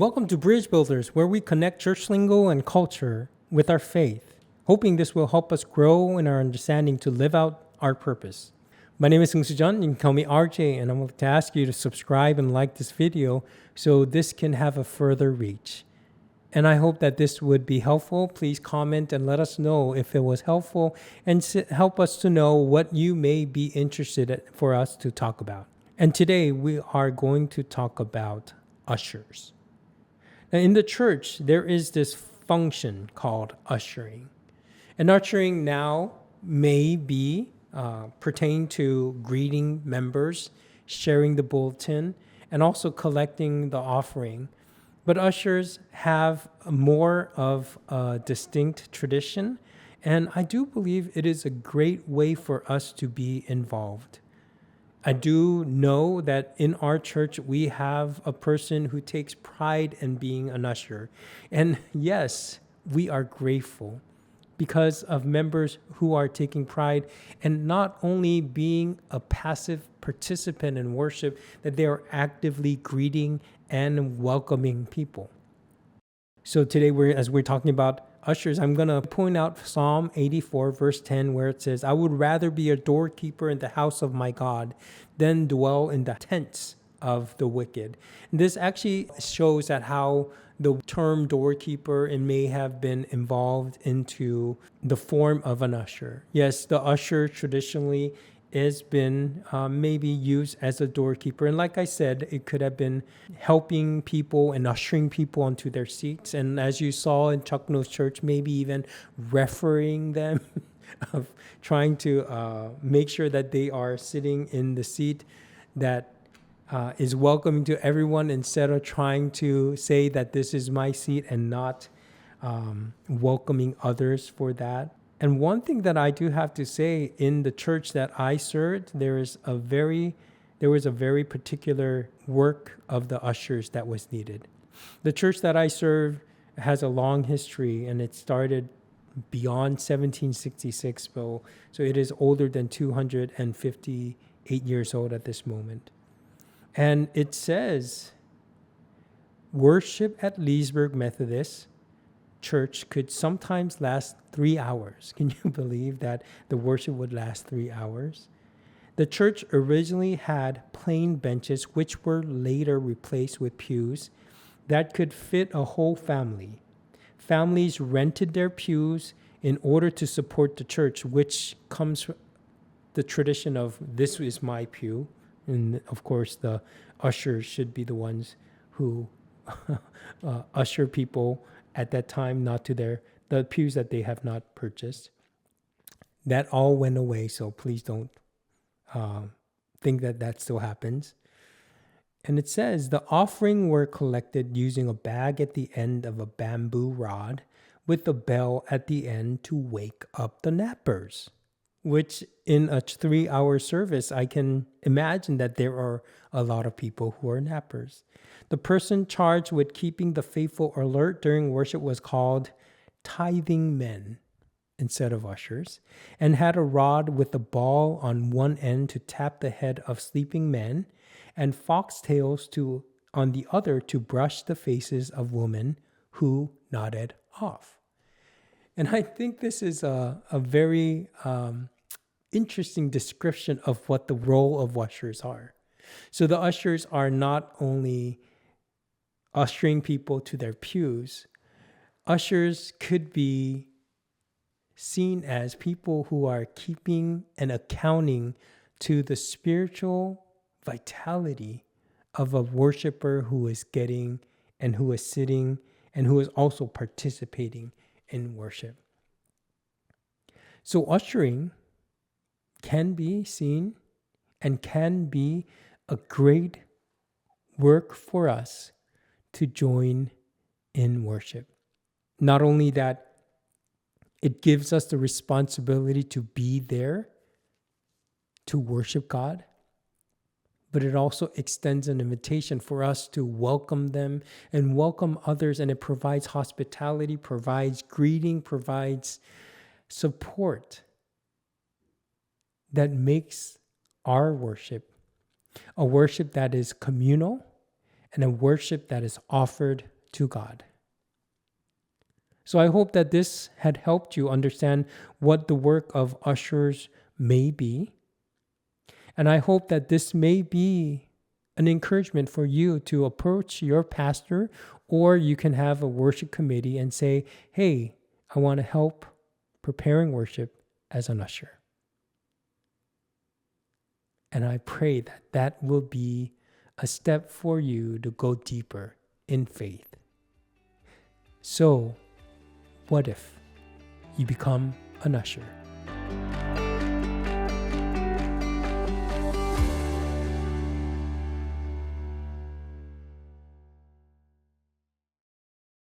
Welcome to Bridge-Builders, where we connect church lingo and culture with our faith, hoping this will help us grow in our understanding to live out our purpose. My name is John. You can call me RJ, and I'm going to ask you to subscribe and like this video so this can have a further reach. And I hope that this would be helpful. Please comment and let us know if it was helpful and help us to know what you may be interested in for us to talk about. And today we are going to talk about ushers. Now, in the church, there is this function called ushering. And ushering now may be pertain to greeting members, sharing the bulletin, and also collecting the offering. But ushers have more of a distinct tradition, and I do believe it is a great way for us to be involved. I do know that in our church, we have a person who takes pride in being an usher. And yes, we are grateful because of members who are taking pride and not only being a passive participant in worship, that they are actively greeting and welcoming people. So today, as we're talking about ushers, I'm going to point out Psalm 84, verse 10, where it says, I would rather be a doorkeeper in the house of my God than dwell in the tents of the wicked. And this actually shows that how the term doorkeeper it may have been involved into the form of an usher. Yes, the usher traditionally has been maybe used as a doorkeeper. And like I said, it could have been helping people and ushering people onto their seats. And as you saw in Chuck No's church, maybe even refereeing them, of trying to make sure that they are sitting in the seat that is welcoming to everyone instead of trying to say that this is my seat and not welcoming others for that. And one thing that I do have to say, in the church that I served, there was a very particular work of the ushers that was needed. The church that I served has a long history, and it started beyond 1766, so it is older than 258 years old at this moment. And it says, worship at Leesburg Methodist Church could sometimes last 3 hours. Can you believe that the worship would last 3 hours? The church originally had plain benches, which were later replaced with pews that could fit a whole family. Families rented their pews in order to support the church, which comes from the tradition of this is my pew. And of course, the ushers should be the ones who usher people at that time, not to the pews that they have not purchased. That all went away, so please don't think that still happens. And it says, the offering were collected using a bag at the end of a bamboo rod with a bell at the end to wake up the nappers, which in a 3-hour service, I can imagine that there are a lot of people who are nappers. The person charged with keeping the faithful alert during worship was called tithing men instead of ushers, and had a rod with a ball on one end to tap the head of sleeping men, and foxtails on the other to brush the faces of women who nodded off. And I think this is a very interesting description of what the role of ushers are. So the ushers are not only ushering people to their pews. Ushers could be seen as people who are keeping and accounting to the spiritual vitality of a worshiper who is getting and who is sitting and who is also participating in worship. So ushering can be seen and can be a great work for us to join in worship. Not only that, it gives us the responsibility to be there to worship God, but it also extends an invitation for us to welcome them and welcome others, and it provides hospitality, provides greeting, provides support that makes our worship a worship that is communal and a worship that is offered to God. So I hope that this had helped you understand what the work of ushers may be. And I hope that this may be an encouragement for you to approach your pastor, or you can have a worship committee and say, hey, I want to help preparing worship as an usher. And I pray that that will be a step for you to go deeper in faith. So, what if you become an usher?